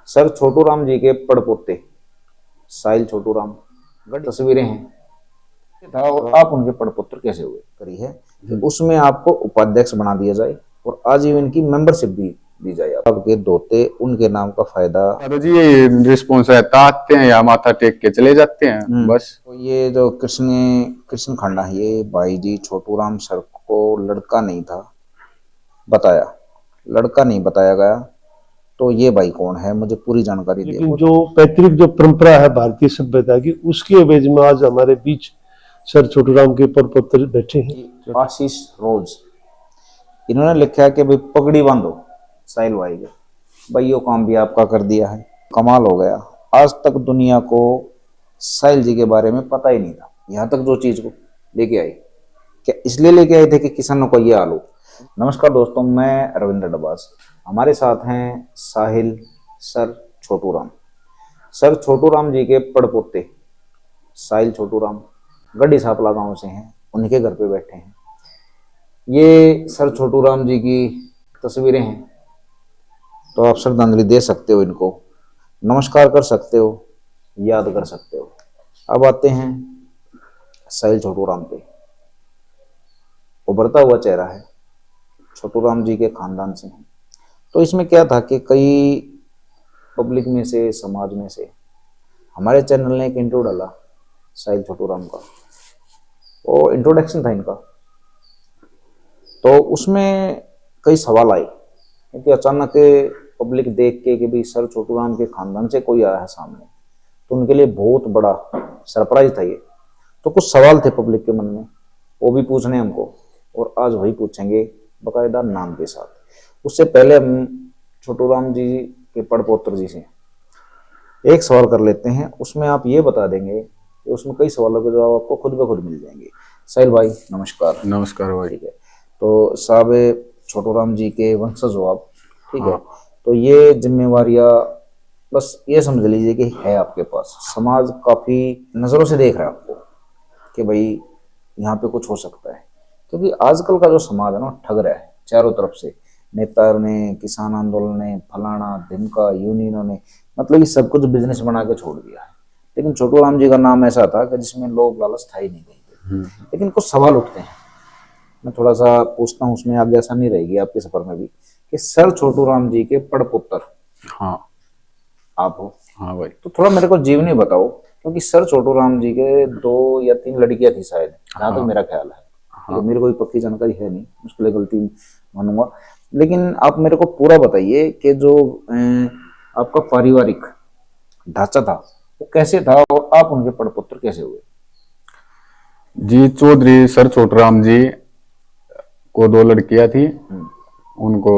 Sir Chhotu Ram ji के पड़पोते साहिल छोटू राम तस्वीरें हैं था, और आप उनके पड़पुत्र कैसे हुए करी है कि उसमें आपको उपाध्यक्ष बना दिया जाए और आजीवन की मेंबरशिप भी दी जाए। आपके दोते उनके नाम का फायदा। तो जी ये रिस्पॉन्स रहता, आते हैं या माथा टेक के चले जाते हैं बस। तो ये जो कृष्ण खंडा है, ये भाई जी छोटू राम सर को लड़का नहीं था बताया, लड़का नहीं बताया गया, तो ये भाई कौन है मुझे पूरी जानकारी दे। लेकिन जो पैतृक जो परंपरा है भारतीय सभ्यता की, उसके एवज में आज हमारे बीच सर छोटू राम के परपुत्र बैठे हैं। आशीष रोज इन्होंने लिखा है कि भाई पगड़ी बांधो साहिल भाई के, भाई यो काम भी आपका कर दिया है। कमाल हो गया, आज तक दुनिया को साहिल जी के बारे में पता ही नहीं था। यहाँ तक जो चीज को लेके आई, क्या इसलिए लेके आए थे कि किसानों को ये आलू। नमस्कार दोस्तों, मैं रविंद्र डबास, हमारे साथ हैं साहिल सर छोटू राम। सर छोटू राम जी के पड़पोते साहिल छोटू राम गड्डी सापला गांव से हैं, उन्हीं के घर पे बैठे हैं। ये सर छोटू राम जी की तस्वीरें हैं, तो आप श्रद्धांजलि दे सकते हो, इनको नमस्कार कर सकते हो, याद कर सकते हो। अब आते हैं साहिल छोटू राम पे। उभरता हुआ चेहरा है, छोटू राम जी के खानदान से हैं। तो इसमें क्या था कि कई पब्लिक में से, समाज में से हमारे चैनल ने एक इंट्रो डाला साहिल छोटू राम का, वो इंट्रोडक्शन था इनका। तो उसमें कई सवाल आए क्योंकि अचानक पब्लिक देख के कि भाई सर छोटू राम के खानदान से कोई आया है सामने, तो उनके लिए बहुत बड़ा सरप्राइज था ये। तो कुछ सवाल थे पब्लिक के मन में, वो भी पूछने हमको, और आज वही पूछेंगे बाकायदा नाम के साथ। उससे पहले हम छोटू राम जी के पड़पोत्र जी से एक सवाल कर लेते हैं, उसमें आप ये बता देंगे कि उसमें कई सवालों के जवाब आपको खुद ब खुद मिल जाएंगे। साहिल भाई नमस्कार। नमस्कार भाई। ठीक है, तो साहब छोटू राम जी के वंशज हो आप, ठीक है। तो ये जिम्मेवारियां बस ये समझ लीजिए कि है आपके पास। समाज काफी नजरों से देख रहा है आपको कि भाई यहाँ पे कुछ हो सकता है, क्योंकि आजकल का जो समाज है ना ठग रहा है चारों तरफ से। नेता ने, किसान आंदोलन ने, फलाना ढिमका, यूनियनों ने, मतलब ये सब कुछ बिजनेस बना के छोड़ दिया है। लेकिन छोटू राम जी का नाम ऐसा था कि जिसमें लोग लालच था ही नहीं कहीं। लेकिन कुछ सवाल उठते हैं, मैं थोड़ा सा पूछता हूँ, उसमें आगे आसानी रहेगी आपके सफर में भी, कि सर छोटू राम जी के पड़पुत्र हाँ आप हो। हाँ भाई। तो थोड़ा मेरे को जीवनी बताओ, क्योंकि सर छोटू राम जी के 2 या 3 लड़कियां थी शायद, जहां तक मेरा ख्याल है। तो मेरे को पक्की जानकारी है नहीं, मुश्किल गलती मानूंगा, लेकिन आप मेरे को पूरा बताइए कि जो आपका पारिवारिक ढांचा था वो कैसे था, और आप उनके पड़पुत्र कैसे हुए। जी चौधरी सर छोटू राम जी को 2 लड़कियां थी, उनको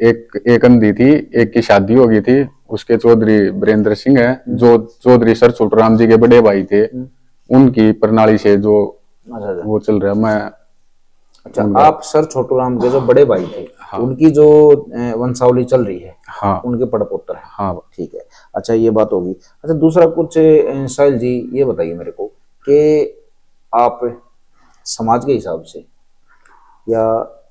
एक अंधी थी, एक की शादी हो गई थी। उसके चौधरी वीरेंद्र सिंह है, जो चौधरी सर छोटू राम जी के बड़े भाई थे, उनकी प्रणाली से जो वो चल रहा है। मैं अच्छा, आप सर छोटू राम के जो बड़े भाई थे, हाँ, उनकी जो वंशावली चल रही है, हाँ, उनके पड़पोत्र है। हाँ ठीक है, अच्छा ये बात होगी। अच्छा दूसरा कुछ साहिल जी ये बताइए मेरे को कि आप समाज के हिसाब से या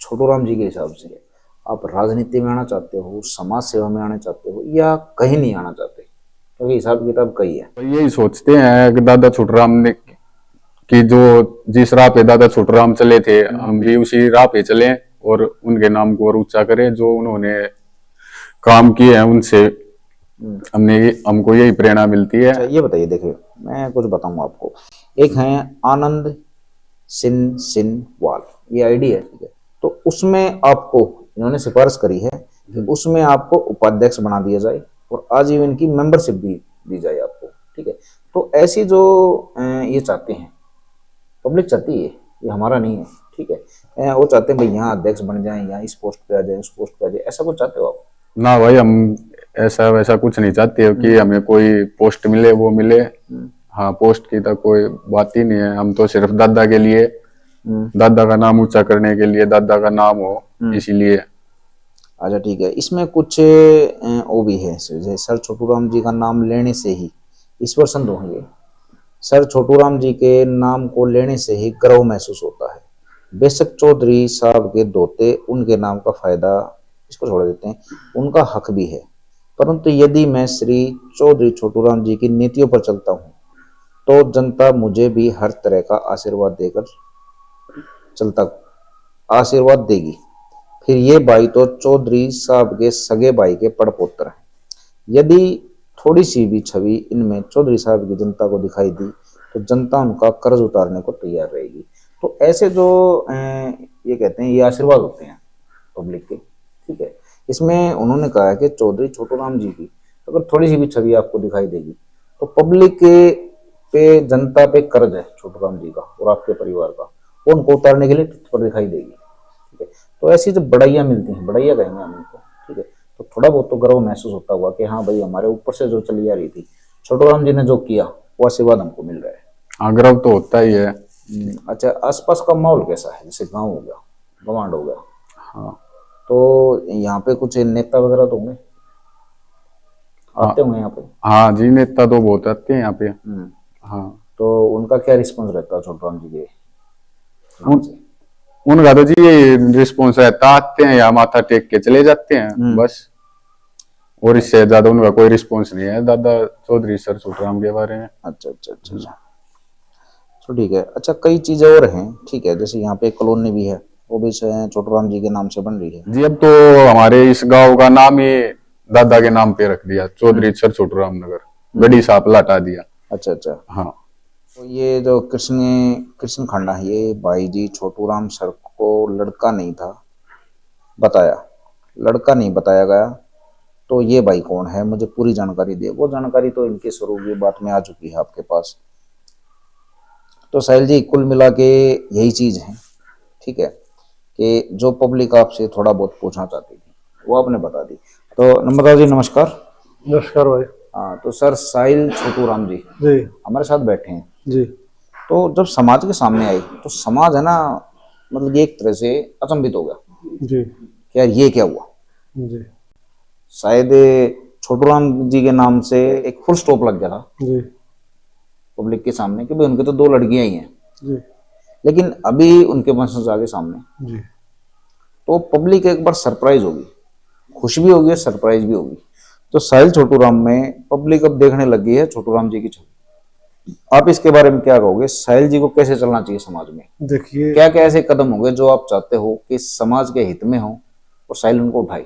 छोटू राम जी के हिसाब से आप राजनीति में आना चाहते हो, समाज सेवा में आना चाहते हो, या कहीं नहीं आना चाहते, क्योंकि हिसाब किताब कई है। तो यही सोचते हैं कि दादा छोटू राम ने कि जो जिस राह पे दादा छोटू राम चले थे, हम भी उसी राह पे चले और उनके नाम को और ऊंचा करें। जो उन्होंने काम किए हैं उनसे हमको यही प्रेरणा मिलती है। अच्छा ये बताइए, देखिए मैं कुछ बताऊंगा आपको। एक है आनंद सिनवाल, ये आईडी है, ठीक है। तो उसमें आपको इन्होंने सिफारिश करी है कि उसमें आपको उपाध्यक्ष बना दिया जाए और आजीवन की मेंबरशिप भी दी जाए आपको, ठीक है। तो ऐसी जो ये चाहते हैं, पब्लिक चाहती है, ये हमारा नहीं है, ठीक है। वो चाहते हैं भाई यहाँ अध्यक्ष बन जाए, यहाँ इस पोस्ट पे आ जाए, उस पोस्ट पे आ जाए, ऐसा कुछ चाहते हो आप? ना भाई, हम ऐसा वैसा कुछ नहीं चाहते कि हमें कोई पोस्ट मिले वो मिले। हाँ, पोस्ट की तो कोई बात ही नहीं है। हम तो सिर्फ दादा के लिए, दादा का नाम ऊंचा करने के लिए, दादा का नाम हो इसीलिए। अच्छा ठीक है, इसमें कुछ वो भी है, सर छोटू राम जी का नाम लेने से ही ईश्वर संत होंगे। सर छोटू राम जी के नाम को लेने से ही गर्व महसूस होता है। बेशक चौधरी साहब के दोते उनके नाम का फायदा, इसको छोड़ देते हैं, उनका हक भी है। परंतु यदि मैं श्री चौधरी छोटूराम जी की नीतियों पर चलता हूँ तो जनता मुझे भी हर तरह का आशीर्वाद देकर आशीर्वाद देगी। फिर ये भाई तो चौधरी साहब के सगे भाई के पड़पोतर हैं। यदि थोड़ी सी भी छवि इनमें चौधरी साहब की जनता को दिखाई दी तो जनता उनका कर्ज उतारने को तैयार रहेगी। तो ऐसे जो ये कहते हैं ये आशीर्वाद होते हैं पब्लिक के, ठीक है। इसमें उन्होंने कहा है कि चौधरी छोटूराम जी की अगर थोड़ी सी भी छवि आपको दिखाई देगी तो पब्लिक पे जनता पे कर्ज है छोटूराम जी का और आपके परिवार का, वो उनको उतारने के लिए तत्पर दिखाई देगी, ठीक है। तो ऐसी जो बड़ाइयाँ मिलती हैं, बड़ाइयाँ कहेंगे हम इनको, ठीक है, तो थोड़ा बहुत तो गर्व महसूस होता हुआ कि हाँ भाई हमारे ऊपर से जो चली आ रही थी छोटूराम जी ने जो किया वो आशीर्वाद हमको मिल रहा है। हाँ, गर्व तो होता ही है। अच्छा, आसपास का माहौल कैसा है? जैसे गांव हो गया, गवांड हो गया, हाँ, तो यहाँ पे कुछ नेता वगैरह तो होंगे, आते होंगे यहाँ पे? हाँ जी, नेता तो बहुत आते हैं यहाँ पे। हाँ, तो उनका क्या रिस्पॉन्स रहता है छोटूराम जी के? उनका तो जी ये रिस्पॉन्स रहता, आते हैं या माथा टेक के चले जाते हैं बस, और इससे ज्यादा उनका कोई रिस्पॉन्स नहीं है दादा चौधरी सर छोटूराम के बारे में। अच्छा अच्छा अच्छा अच्छा, तो ठीक है। अच्छा, कई चीजें और हैं, ठीक है, जैसे यहाँ पे एक कॉलोनी भी है, वो भी छोटूराम जी के नाम से बन रही है जी। अब तो हमारे इस गांव का नाम ही दादा के नाम पे रख दिया, चौधरी सर छोटूराम नगर, बड़ी सापला हटा दिया। अच्छा अच्छा। हाँ, तो ये जो कृष्ण खंडा है, ये भाई जी छोटूराम सर को लड़का नहीं था बताया, लड़का नहीं बताया गया, तो ये भाई कौन है मुझे पूरी जानकारी दे। वो जानकारी तो इनके स्वरूप की बात में आ चुकी है आपके पास। तो साहिल जी, कुल मिला के यही चीज है, ठीक है, कि जो पब्लिक आपसे थोड़ा बहुत पूछना चाहती थी वो आपने बता दी। तो नम्रता जी नमस्कार। नमस्कार भाई। हाँ, तो सर साहिल छोटूराम जी जी हमारे साथ बैठे हैं। जी। तो जब समाज के सामने आई तो समाज है ना, मतलब ये एक तरह से अचंभित हो गया जी कि यार ये क्या हुआ। जी शायद छोटूराम जी के नाम से एक फुल स्टॉप लग गया था जी पब्लिक के सामने कि भाई उनके तो 2 लड़कियां ही हैं, जी लेकिन अभी उनके वंशज आ गए सामने। जी। तो पब्लिक एक बार सरप्राइज होगी, खुश भी होगी, सरप्राइज भी होगी। तो साहिल छोटूराम में पब्लिक अब देखने लगी है छोटूराम जी की छवि। आप इसके बारे में क्या कहोगे? साहिल जी को कैसे चलना चाहिए समाज में? देखिए, क्या क्या ऐसे कदम होंगे जो आप चाहते हो कि समाज के हित में हो और साहिल उनको उठाए?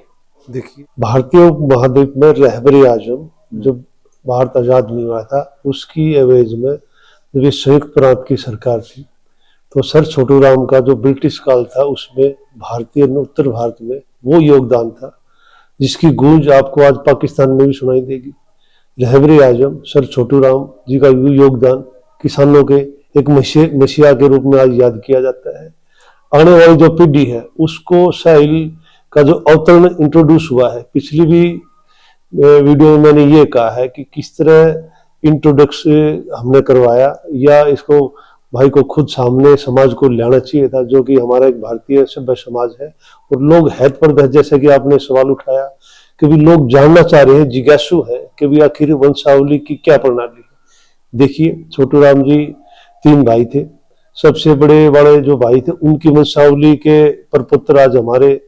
देखिए, भारतीय उपमहाद्वीप में रहबरी आजम जब भारत आजाद नहीं हुआ था, उसकी एवज में जब ये संयुक्त प्रांत की सरकार थी, तो सर छोटूराम का जो ब्रिटिश काल था उसमें भारतीय उत्तर भारत में वो योगदान था जिसकी गूंज आपको आज पाकिस्तान में भी सुनाई देगी। रहबरी आजम सर छोटूराम जी का योगदान किसानों के एक मसीहा के रूप में आज याद किया जाता है। आने वाली जो पीढ़ी है उसको साहिल का जो अवतरण इंट्रोड्यूस हुआ है, पिछली भी वीडियो में मैंने ये कहा है कि किस तरह इंट्रोडक्शन हमने करवाया, या इसको भाई को खुद सामने समाज को लाना चाहिए था, जो कि हमारा एक भारतीय सभ्य समाज है। और लोग हैत पर दहत, जैसे कि आपने सवाल उठाया कि भी लोग जानना चाह रहे हैं, जिज्ञासु है कि भी आखिर वंशावली की क्या प्रणाली है। देखिए, छोटूराम जी 3 भाई थे, सबसे बड़े जो भाई थे उनकी वंशावली के परपुत्र आज हमारे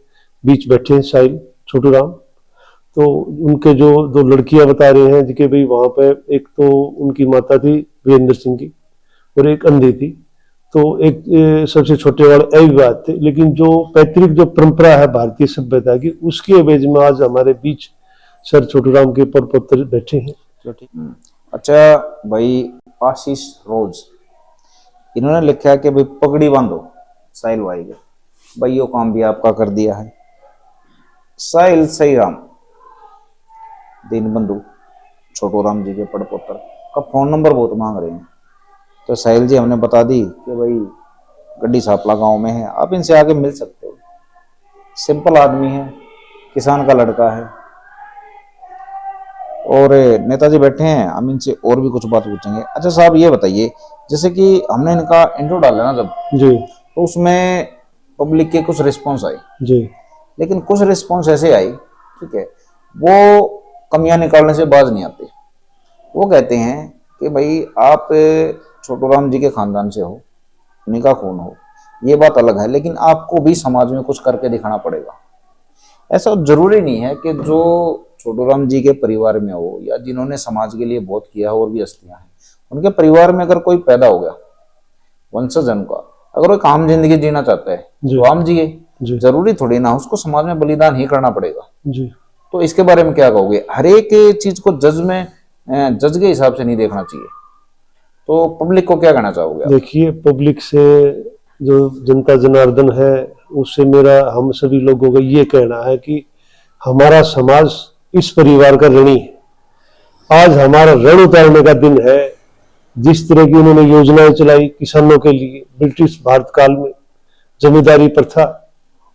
बीच बैठे हैं, साहिल छोटूराम। तो उनके जो 2 लड़कियां बता रहे हैं कि भाई वहां पे एक तो उनकी माता थी वीरेंद्र सिंह की और एक अंधी थी, तो एक सबसे छोटे वाले अविवाहित थे। लेकिन जो पैतृक जो परंपरा है भारतीय सभ्यता की, उसकी एवज में आज हमारे बीच सर छोटूराम के परपुत्र बैठे हैं। अच्छा भाई, आशीष रोज इन्होंने लिखा है कि भाई पगड़ी बांधो साहिल भाई के, भाई यो काम भी आपका कर दिया है। साहिल सही राम दीनबंधु छोटूराम जी के पड़पोतर का फोन नंबर बहुत मांग रहे हैं। तो साहिल जी हमने बता दी कि भाई गड्डी सापला गांव में है, आप इनसे आके मिल सकते हो। सिंपल आदमी है, किसान का लड़का है, और नेताजी बैठे हैं, हम इनसे और भी कुछ बात पूछेंगे। अच्छा साहब, ये बताइए, जैसे कि हमने इनका इंट्रो डाला ना जब जी, तो उसमें पब्लिक के कुछ रिस्पॉन्स आई जी, लेकिन कुछ रिस्पॉन्स ऐसे आई, ठीक है, वो कमियां निकालने से बाज नहीं आते। वो कहते हैं कि भाई आप छोटूराम जी के खानदान से हो, उन्हीं का खून हो, ये बात अलग है, लेकिन आपको भी समाज में कुछ करके दिखाना पड़ेगा। ऐसा जरूरी नहीं है कि जो छोटूराम जी के परिवार में हो या जिन्होंने समाज के लिए बहुत किया और भी हस्तियां हैं, उनके परिवार में अगर कोई पैदा हो गया वंशजन का, अगर वो एक आम जिंदगी जीना चाहता है जी। तो आम जिए, जी जरूरी थोड़ी ना उसको समाज में बलिदान ही करना पड़ेगा। जी। तो इसके बारे में क्या कहोगे? हर एक चीज को जज के हिसाब से नहीं देखना चाहिए, तो पब्लिक को क्या कहना चाहोगे आप? देखिए, पब्लिक से जो जनता जनार्दन है उससे मेरा हम सभी लोगों का ये कहना है कि हमारा समाज इस परिवार का ऋणी है। आज हमारा ऋण उतारने का दिन है। जिस तरह की उन्होंने योजनाएं चलाई किसानों के लिए ब्रिटिश भारत काल में, जमींदारी प्रथा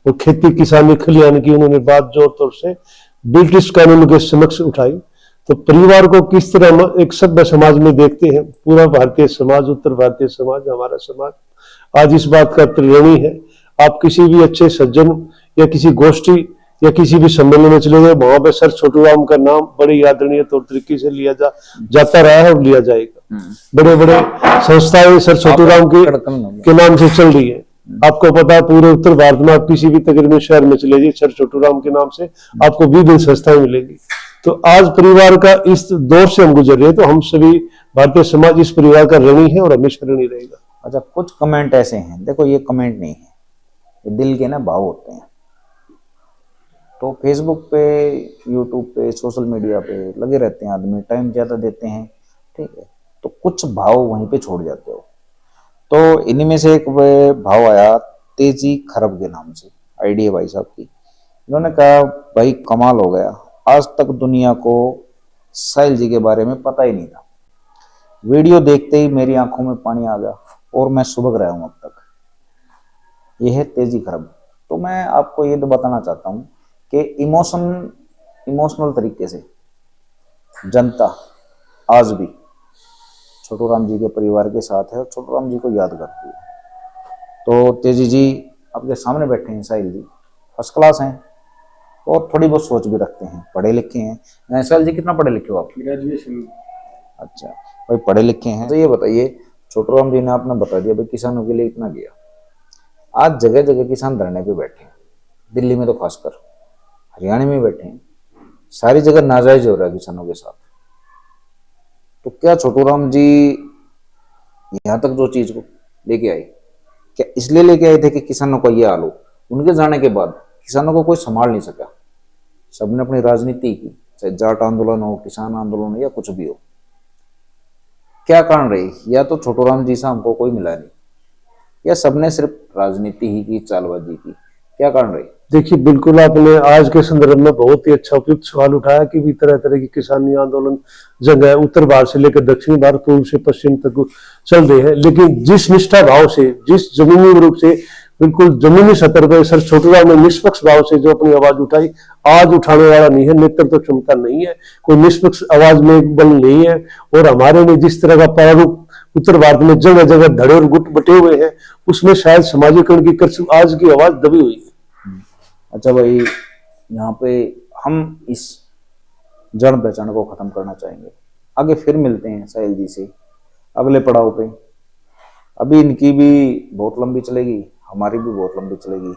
और खेती किसानी खलियान की उन्होंने बात जोर तौर से ब्रिटिश कानून के समक्ष उठाई, तो परिवार को किस तरह हम एक सभ्य समाज में देखते हैं। पूरा भारतीय समाज, उत्तर भारतीय समाज, हमारा समाज आज इस बात का ऋणी है। आप किसी भी अच्छे सज्जन या किसी गोष्ठी या किसी भी सम्मेलन में चले गए, वहां पे सर छोटूराम का नाम बड़े आदरणीय तौर तरीके से लिया जाता रहा है और लिया जाएगा। बड़े बड़े संस्थाएं सर छोटूराम के नाम से चल रही है। आपको पता है पूरे उत्तर भारत में आप किसी भी तकरीबन शहर में चले जाइए, सर छोटूराम के नाम से आपको विभिन्न संस्थाएं मिलेंगी। तो आज परिवार का इस दौर से हम गुजर रहे हैं, तो हम सभी भारतीय समाज इस परिवार का ऋणी है और हमेशा ऋणी रहेगा। अच्छा, कुछ कमेंट ऐसे हैं, देखो ये कमेंट नहीं है, ये दिल के ना भाव होते हैं। तो फेसबुक पे, यूट्यूब पे, सोशल मीडिया पे लगे रहते हैं आदमी, टाइम ज़्यादा देते हैं, ठीक है, तो कुछ भाव वहीं पे छोड़ जाते हो। तो इन्हीं में से एक भाव आया तेजी खरब के नाम से, आईडी है भाई साहब की। इन्होंने कहा भाई कमाल हो गया, आज तक दुनिया को साहिल जी के बारे में पता ही नहीं था। वीडियो देखते ही मेरी आंखों में पानी आ गया और मैं सुबह रहा हूं अब तक। यह है तेजी खरब। तो मैं आपको ये तो बताना चाहता हूं कि इमोशनल तरीके से जनता आज भी छोटूराम जी के परिवार के साथ है और छोटूराम जी को याद करती है। तो तेजी जी आपके सामने बैठे हैं, साहिल जी फर्स्ट क्लास हैं और थोड़ी बहुत सोच भी रखते हैं, पढ़े लिखे हैं। साहिल जी कितना पढ़े लिखे हो आप? ग्रेजुएशन। अच्छा भाई, पढ़े लिखे हैं। तो ये बताइए, छोटूराम जी ने आपने बता दिया भाई किसानों के लिए इतना किया, आज जगह जगह किसान धरने पे बैठे हैं, दिल्ली में तो खासकर, हरियाणा में बैठे हैं, सारी जगह नाजायज हो रहा है किसानों के साथ। तो क्या छोटूराम जी यहाँ तक जो चीज को लेके आए, क्या इसलिए लेके आए थे कि किसानों का ये हाल हो? उनके जाने के बाद किसानों को कोई संभाल नहीं सका, सबने अपनी राजनीति की, चाहे जाट आंदोलन हो, किसान आंदोलन हो या कुछ भी हो। क्या कारण रही? या तो छोटूराम जी से हमको कोई मिला नहीं, या सबने सिर्फ राजनीति ही की, चालबाजी की? क्या कारण रही? देखिए, बिल्कुल आपने आज के संदर्भ में बहुत ही अच्छा उपयुक्त सवाल उठाया कि भी तरह तरह की किसानी आंदोलन जंग है, उत्तर भारत से लेकर दक्षिणी भारत, पूर्व से पश्चिम तक चल रहे हैं। लेकिन जिस निष्ठा भाव से, जिस जमीनी रूप से, बिल्कुल जमीनी सतह पर सर छोटूराम ने निष्पक्ष भाव से जो अपनी आवाज उठाई, आज उठाने वाला नहीं है, नेतृत्व क्षमता नहीं है, कोई निष्पक्ष आवाज में बल नहीं है। और हमारे में जिस तरह का प्रारूप उत्तर भारत में जगह जगह धड़े और गुट बटे हुए हैं, उसमें शायद समाजीकरण की कर्ज आज की आवाज दबी हुई है। अच्छा भाई, यहाँ पे हम इस जड़ पहचान को खत्म करना चाहेंगे, आगे फिर मिलते हैं साहिल जी से अगले पड़ाव पे। अभी इनकी भी बहुत लंबी चलेगी, हमारी भी बहुत लंबी चलेगी।